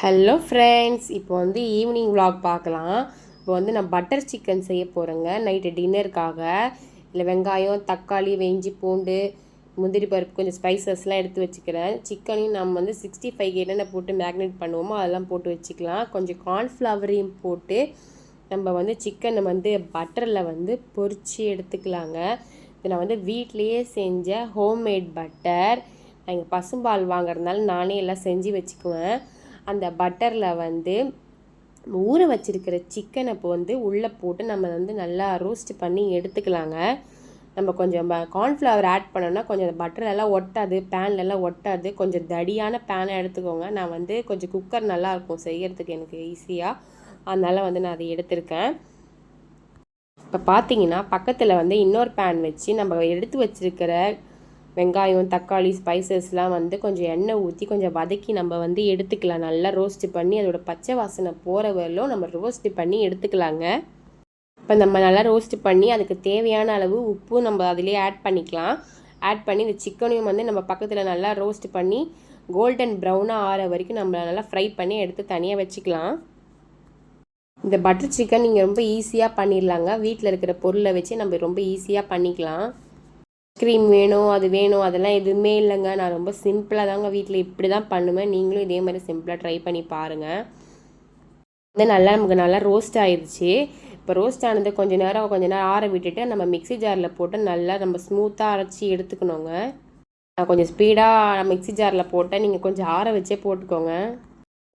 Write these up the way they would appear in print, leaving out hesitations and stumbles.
Hello friends, இப்போ வந்து evening vlog பார்க்கலாம். இப்போ வந்து நான் பட்டர் சிக்கன் செய்ய போகிறேங்க நைட்டு டின்னருக்காக. இல்லை வெங்காயம், தக்காளி, இஞ்சி, பூண்டு, முந்திரி பருப்பு, கொஞ்சம் ஸ்பைசஸ்லாம் எடுத்து வச்சுக்கிறேன். சிக்கனையும் நம்ம வந்து 65 என்னென்ன போட்டு மேக்னேட் பண்ணுவோமோ அதெல்லாம் போட்டு வச்சுக்கலாம். கொஞ்சம் கார்ன்ஃப்ளவரையும் போட்டு நம்ம வந்து சிக்கனை வந்து பட்டரில் வந்து பொரித்து எடுத்துக்கலாங்க. இது நான் வந்து வீட்லேயே செஞ்ச ஹோம்மேட் பட்டர். நான் இங்கே பசும்பால் வாங்குறதுனால நானே எல்லாம் செஞ்சு வச்சுக்குவேன். அந்த பட்டரில் வந்து ஊற வச்சுருக்கிற சிக்கனை இப்போ வந்து உள்ளே போட்டு நம்ம வந்து நல்லா ரோஸ்ட் பண்ணி எடுத்துக்கலாங்க. நம்ம கொஞ்சம் கார்ன்ஃப்ளவர் ஆட் பண்ணோன்னா கொஞ்சம் பட்டரெல்லாம் ஒட்டாது, பேன்லலாம் ஒட்டாது. கொஞ்சம் தடியான பேனை எடுத்துக்கோங்க. நான் வந்து கொஞ்சம் குக்கர் நல்லாயிருக்கும் செய்கிறதுக்கு எனக்கு ஈஸியாக, அதனால் வந்து நான் அதை எடுத்திருக்கேன். இப்போ பார்த்தீங்கன்னா பக்கத்தில் வந்து இன்னொரு பேன் வச்சு நம்ம எடுத்து வச்சுருக்கிற வெங்காயம், தக்காளி, ஸ்பைசஸ்லாம் வந்து கொஞ்சம் எண்ணெய் ஊற்றி கொஞ்சம் வதக்கி நம்ம வந்து எடுத்துக்கலாம். நல்லா ரோஸ்ட்டு பண்ணி அதோட பச்சை வாசனை போகிற வரலும் நம்ம ரோஸ்ட்டு பண்ணி எடுத்துக்கலாங்க. இப்போ நம்ம நல்லா ரோஸ்ட்டு பண்ணி அதுக்கு தேவையான அளவு உப்பு நம்ம அதிலே ஆட் பண்ணிக்கலாம். ஆட் பண்ணி இந்த சிக்கனையும் வந்து நம்ம பக்கத்தில் நல்லா ரோஸ்ட் பண்ணி கோல்டன் ப்ரௌனாக ஆற வரைக்கும் நம்ம நல்லா ஃப்ரை பண்ணி எடுத்து தனியாக வச்சுக்கலாம். இந்த பட்டர் சிக்கன் நீங்கள் ரொம்ப ஈஸியாக பண்ணிடலாங்க. வீட்டில் இருக்கிற பொருளை வச்சு நம்ம ரொம்ப ஈஸியாக பண்ணிக்கலாம். க்ரீம் வேணும், அது வேணும், அதெல்லாம் எதுவுமே இல்லைங்க. நான் ரொம்ப சிம்பிளாக தாங்க வீட்டில் இப்படி தான் பண்ணுவேன். நீங்களும் இதே மாதிரி சிம்பிளாக ட்ரை பண்ணி பாருங்கள். வந்து நமக்கு நல்லா ரோஸ்ட் ஆயிடுச்சு. இப்போ ரோஸ்ட் ஆனது கொஞ்சம் நேரம் ஆற விட்டுட்டு நம்ம மிக்ஸி ஜாரில் போட்டு நல்லா நம்ம ஸ்மூத்தாக அரைச்சி எடுத்துக்கணுங்க. நான் கொஞ்சம் ஸ்பீடாக மிக்ஸி ஜாரில் போட்டேன், நீங்கள் கொஞ்சம் ஆற வச்சே போட்டுக்கோங்க.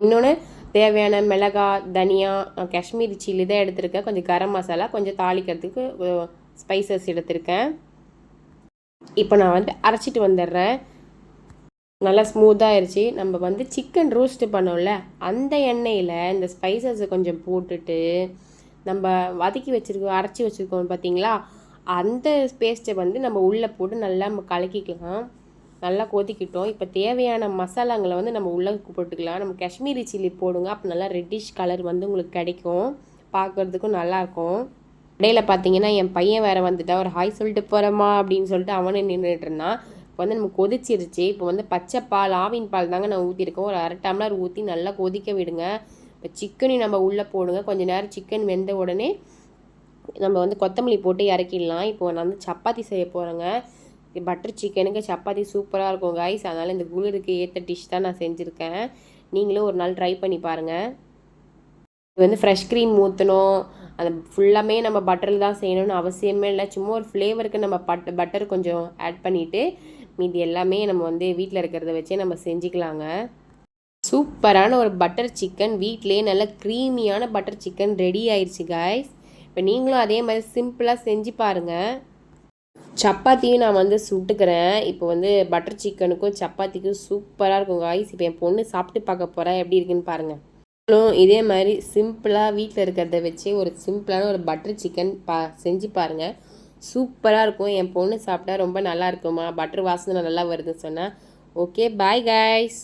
இன்னொன்று தேவையான மிளகாய், தனியா, காஷ்மீரி சில்லி தான் எடுத்திருக்கேன். கொஞ்சம் கரம் மசாலா, கொஞ்சம் தாளிக்கிறதுக்கு ஸ்பைசஸ் எடுத்திருக்கேன். இப்போ நான் வந்து அரைச்சிட்டு வந்துடுறேன். நல்லா ஸ்மூத்தாக ஆயிடுச்சு. நம்ம வந்து சிக்கன் ரோஸ்ட்டு பண்ணோம்ல, அந்த எண்ணெயில் இந்த ஸ்பைசஸை கொஞ்சம் போட்டுட்டு நம்ம வதக்கி வச்சுருக்கோம், அரைச்சி வச்சுருக்கோம் பார்த்தீங்களா, அந்த பேஸ்ட்டை வந்து நம்ம உள்ளே போட்டு நல்லா நம்ம கலக்கிக்கலாம். நல்லா கொதிக்கிட்டோம். இப்போ தேவையான மசாலாங்களை வந்து நம்ம உள்ளே போட்டுக்கலாம். நம்ம காஷ்மீரி சில்லி போடுங்க, அப்போ நல்லா ரெட்டிஷ் கலர் வந்து உங்களுக்கு கிடைக்கும், பார்க்குறதுக்கும் நல்லாயிருக்கும். இடையில பார்த்தீங்கன்னா என் பையன் வேறு வந்துட்டா, ஒரு ஹாய் சொல்லிட்டு போகிறேம்மா அப்படின்னு சொல்லிட்டு அவனே நின்றுட்டு இருந்தான். இப்போ வந்து நம்ம கொதிச்சிருச்சு. இப்போ வந்து பச்சை பால், ஆவின் பால் தாங்க நான் ஊற்றிருக்கேன். ஒரு 1/2 டம்ளர் ஊற்றி நல்லா கொதிக்க விடுங்க. இப்போ சிக்கனையும் நம்ம உள்ளே போடுங்க. கொஞ்சம் நேரம் சிக்கன் வெந்த உடனே நம்ம வந்து கொத்தமல்லி போட்டு இறக்கிடலாம். இப்போ நான் வந்து சப்பாத்தி செய்ய போகிறேங்க. பட்டர் சிக்கனுக்கு சப்பாத்தி சூப்பராக இருக்கும் காய்ஸ். அதனால் இந்த குளிருக்கு ஏற்ற டிஷ் தான் நான் செஞ்சுருக்கேன். நீங்களும் ஒரு நாள் ட்ரை பண்ணி பாருங்கள். இது வந்து ஃப்ரெஷ் க்ரீம் ஊற்றணும், அந்த ஃபுல்லாமே நம்ம பட்டரில் தான் செய்யணும்னு அவசியமே இல்லை. சும்மா ஒரு ஃப்ளேவருக்கு நம்ம பட்டர் கொஞ்சம் ஆட் பண்ணிவிட்டு மீதி எல்லாமே நம்ம வந்து வீட்டில் இருக்கிறத வச்சே நம்ம செஞ்சுக்கலாங்க. சூப்பரான ஒரு பட்டர் சிக்கன், வீட்டிலேயே நல்ல க்ரீமியான பட்டர் சிக்கன் ரெடி ஆயிடுச்சு காய்ஸ். இப்போ நீங்களும் அதே மாதிரி சிம்பிளாக செஞ்சு பாருங்கள். சப்பாத்தியும் நான் வந்து சுட்டுக்கிறேன். இப்போ வந்து பட்டர் சிக்கனுக்கும் சப்பாத்திக்கும் சூப்பராக இருக்கும் காய்ஸ். இப்போ என் பொண்ணு சாப்பிட்டு பார்க்க போகிறேன், எப்படி இருக்குன்னு பாருங்கள். இதே மாதிரி சிம்பிளாக வீட்டில் இருக்கிறத வச்சு ஒரு சிம்பிளான ஒரு பட்டர் சிக்கன் செஞ்சு பாருங்கள். சூப்பராக இருக்கும். என் பொண்ணு சாப்பிட்டா ரொம்ப நல்லா இருக்குமா, பட்டர் வாசனை நல்லா வருதுன்னு சொன்னால். Okay, bye guys.